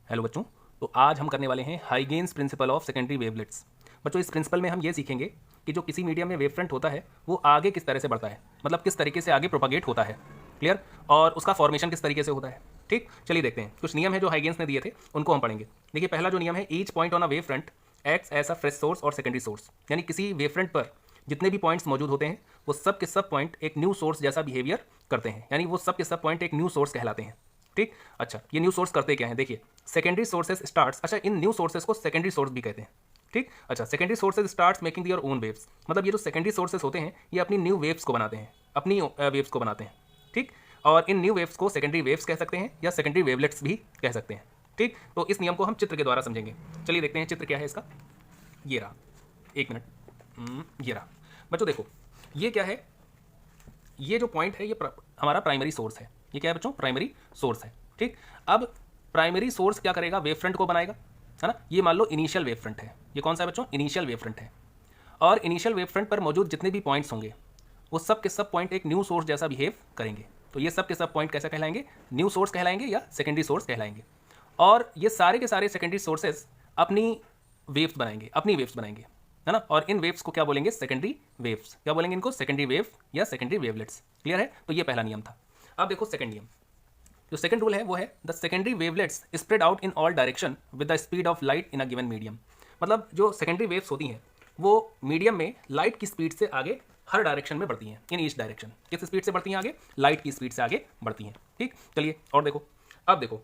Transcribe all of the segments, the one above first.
Hello बच्चों। तो आज हम करने वाले हैं हाइगेन्स प्रिंसिपल ऑफ सेकेंडरी वेवलेट्स। बच्चों इस प्रिंसिपल में हम ये सीखेंगे कि जो किसी मीडियम में वेव फ्रंट होता है वो आगे किस तरह से बढ़ता है, मतलब किस तरीके से आगे प्रोपागेट होता है। क्लियर? और उसका फॉर्मेशन किस तरीके से होता है। ठीक, चलिए देखते हैं। कुछ नियम है जो हाइगेन्स ने दिए थे, उनको हम पढ़ेंगे। देखिए, पहला जो नियम है, each point on a wave front acts as a fresh source और सेकेंडरी सोर्स। यानी किसी वेव फ्रंट पर जितने भी पॉइंट्स मौजूद होते हैं वो सब के सब पॉइंट एक न्यू सोर्स जैसा बिहेवियर करते हैं, यानी वो सब के सब पॉइंट एक न्यू सोर्स कहलाते हैं। ठीक, अच्छा, ये न्यू सोर्स करते क्या है, देखिए, सेकेंडरी सोर्सेज स्टार्ट्स, अच्छा, इन न्यू सोर्सेज को सेकेंडरी सोर्स भी कहते हैं। ठीक, अच्छा, secondary sources starts making their own waves, मतलब ये जो सेकेंडरी सोर्सेज होते हैं ये अपनी न्यू वेव्स को बनाते हैं, अपनी वेव्स को बनाते हैं। ठीक, और इन न्यू वेव्स को सेकेंडरी वेव्स कह सकते हैं या सेकेंडरी वेवलेट्स भी कह सकते हैं। ठीक, तो इस नियम को हम चित्र के द्वारा समझेंगे। चलिए देखते हैं चित्र क्या है इसका। ये रहा, एक मिनट, ये रहा। बच्चों देखो, ये क्या है, ये जो पॉइंट है ये हमारा प्राइमरी सोर्स है। ये क्या है बच्चों? प्राइमरी सोर्स है। ठीक, अब प्राइमरी सोर्स क्या करेगा? वेव फ्रंट को बनाएगा, है ना। ये मान लो इनिशियल वेव फ्रंट है। ये कौन सा है बच्चों? इनिशियल वेव फ्रंट है। और इनिशियल वेव फ्रंट पर मौजूद जितने भी पॉइंट्स होंगे वो सब के सब पॉइंट एक न्यू सोर्स जैसा बिहेव करेंगे। तो ये सब के सब पॉइंट कैसा कहलाएंगे? न्यू सोर्स कहलाएंगे या सेकेंडरी सोर्स कहलाएंगे। और ये सारे के सारे सेकेंडरी सोर्सेज अपनी वेव्स बनाएंगे, अपनी वेव्स बनाएंगे, है ना। और इन वेव्स को क्या बोलेंगे? Secondary waves. क्या बोलेंगे इनको? सेकेंडरी वेव या सेकेंडरी वेवलेट्स। क्लियर है? तो ये पहला नियम था। अब देखो सेकंड नियम, जो सेकंड रूल है वो है the secondary wavelets spread out in all direction with the speed of light in a given medium. मतलब जो सेकेंडरी वेव्स होती हैं वो मीडियम में लाइट की स्पीड से आगे हर डायरेक्शन में बढ़ती हैं, इन ईच डायरेक्शन। किस स्पीड से बढ़ती हैं आगे? लाइट की स्पीड से आगे बढ़ती हैं। ठीक, चलिए और देखो। अब देखो,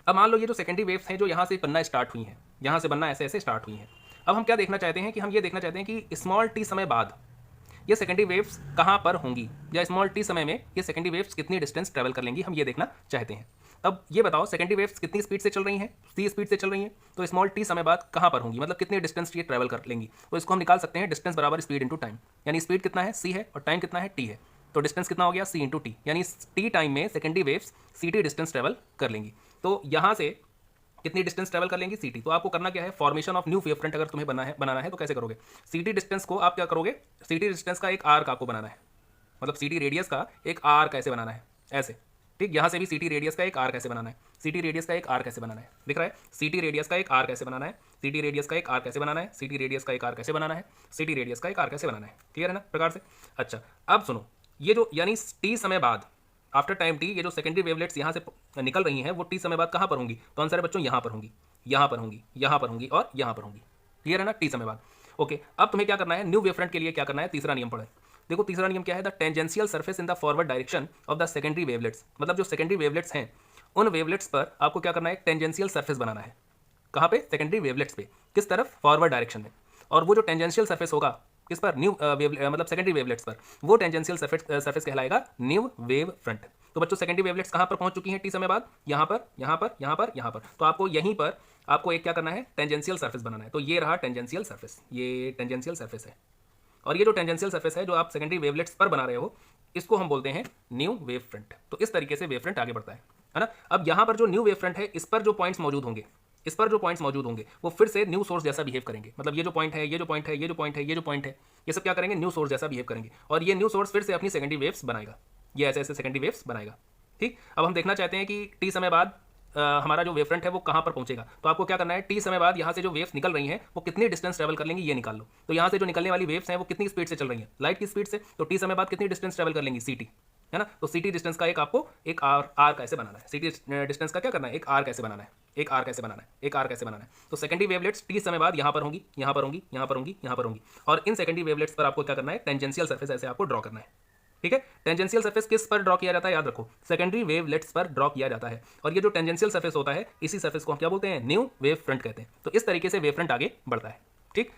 अब मान लो ये जो सेकेंडरी वेव्स हैं जो यहाँ से बनना स्टार्ट हुई हैं, यहाँ से बनना ऐसे ऐसे स्टार्ट हुई हैं। अब हम क्या देखना चाहते हैं कि हम ये देखना चाहते हैं कि स्मॉल टी समय बाद ये सेकेंडरी वेव्स कहाँ पर होंगी, या स्मॉल टी समय में ये सेकेंडरी वेव्स कितनी डिस्टेंस ट्रैवल कर लेंगी, हम ये देखना चाहते हैं। अब ये बताओ, सेकेंडरी वेव्स कितनी स्पीड से चल रही हैं? सी स्पीड से चल रही हैं। तो स्मॉल टी समय बाद कहाँ पर होंगी, मतलब कितने डिस्टेंस ये ट्रैवल कर लेंगी। तो इसको हम निकाल सकते हैं, डिस्टेंस बराबर स्पीड इंटू टाइम। यानी स्पीड कितना है? सी है, और टाइम कितना है? टी है। तो डिस्टेंस कितना हो गया? C into T. यानी टी टाइम में secondary waves C T distance travel कर लेंगी। तो यहाँ से कितनी डिस्टेंस ट्रैवल कर लेंगी? सीटी। तो आपको करना क्या है? Formation of new wave front अगर तुम्हें बनाना है तो कैसे करोगे? सीटी डिस्टेंस को आप क्या करोगे? सीटी डिस्टेंस का एक आर्क आपको बनाना है, मतलब सीटी रेडियस का एक आर्क कैसे बनाना है? ऐसे। ठीक, यहाँ से भी सीटी रेडियस का एक आर्क कैसे बनाना है? सीटी रेडियस का एक आर्क कैसे बनाना है? दिख रहा है? सीटी रेडियस का एक आर्क कैसे बनाना है? सीटी रेडियस का एक आर्क कैसे बनाना है? सीटी रेडियस का एक आर्क कैसे बनाना है? सीटी रेडियस का एक आर्क कैसे बनाना है? क्लियर है ना प्रकार से? अच्छा, अब सुनो, ये जो यानी टी समय बाद, आफ्टर टाइम टी, ये जो सेकेंडरी वेवलेट्स यहाँ से निकल रही हैं वो टी समय बाद कहाँ पर होंगी? तो आंसर है बच्चों यहाँ पर होंगी, यहाँ पर होंगी, यहाँ पर होंगी और यहाँ पर होंगी। क्लियर है ना? टी समय बाद। ओके, अब तुम्हें क्या करना है? न्यू वेव फ्रंट के लिए क्या करना है? तीसरा नियम पढ़े। देखो तीसरा नियम क्या है? The tangential surface in the forward direction of the secondary wavelets. मतलब जो सेकेंडरी वेवलेट्स हैं उन वेवलेट्स पर आपको क्या करना है? एक टेंजेंशियल सरफेस बनाना है। कहाँ पे? सेकेंडरी वेवलेट्स पे। किस तरफ? फॉरवर्ड डायरेक्शन में। और वो जो टेंजेंशियल सरफेस होगा किस पर? न्यू मतलब सेकेंडरी वेवलेट्स पर, वो टेंजेंशियल सरफेस कहलाएगा न्यू वेव फ्रंट। तो बच्चों सेकेंडरी वेवलेट्स कहाँ पर पहुंच चुकी हैं टी समय बाद? यहाँ पर, यहाँ पर, यहाँ पर, यहाँ पर। तो आपको यहीं पर आपको एक क्या करना है? टेंजेंशियल सरफेस बनाना है। तो ये रहा टेंजेंशियल सरफेस, ये टेंजेंशियल सरफेस है। और ये जो टेंजेंशियल सरफेस है जो आप सेकेंडरी वेवलेट्स पर बना रहे हो, इसको हम बोलते हैं न्यू वेव फ्रंट। तो इस तरीके से वेव फ्रंट आगे बढ़ता है ना। अब यहाँ पर जो न्यू वेव फ्रंट है इस पर जो पॉइंट्स मौजूद होंगे, इस पर जो पॉइंट्स मौजूद होंगे वो फिर से न्यू सोर्स जैसा बिहेव करेंगे। मतलब ये जो पॉइंट है, ये जो पॉइंट है, ये जो पॉइंट है, ये जो पॉइंट है, ये सब क्या करेंगे? न्यू सोर्स जैसा बिहेव करेंगे। और ये न्यू सोर्स फिर से अपनी सेकेंडरी वेव्स बनाएगा, ये ऐसे ऐसे सेकेंडरी वेव्स बनाएगा। ठीक, अब हम देखना चाहते हैं कि टी समय बाद हमारा जो वेव फ्रंट है वो कहाँ पर पहुंचेगा। तो आपको क्या करना है? टी समय बाद यहाँ से जो वेव्स निकल रही हैं वो कितनी डिस्टेंस ट्रैवल कर लेंगी ये निकाल लो। तो यहाँ से जो निकलने वाली वेव्स हैं वो कितनी स्पीड से चल रही हैं? लाइट की स्पीड से। तो टी समय बाद कितनी डिस्टेंस ट्रैवल कर लेंगी? सीटी, है ना। तो सीटी डिस्टेंस का एक आपको एक आर कैसे बनाना है? सीटी डिस्टेंस का क्या करना है? एक आर कैसे बनाना है? एक आर कैसे बनाना है? एक आर कैसे बनाना है? तो सेकेंडरी वेवलेट्स टी समय बाद यहाँ पर होंगी, यहाँ पर होंगी, यहाँ पर होंगी, यहाँ पर होंगी। और इन सेकेंडरी वेवलेट्स पर आपको क्या करना है? टेंजेंशियल सरफेस ऐसे आपको ड्रॉ करना है। ठीक है, टेंजेंशियल सरफेस किस पर ड्रॉ किया जाता है? याद रखो, सेकेंडरी वेवलेट्स पर ड्रॉ किया जाता है। और ये जो टेंजेंशियल सरफेस होता है इसी सरफेस को हम क्या बोलते हैं? न्यू वेव फ्रंट कहते हैं। तो इस तरीके से वेव फ्रंट आगे बढ़ता है। ठीक,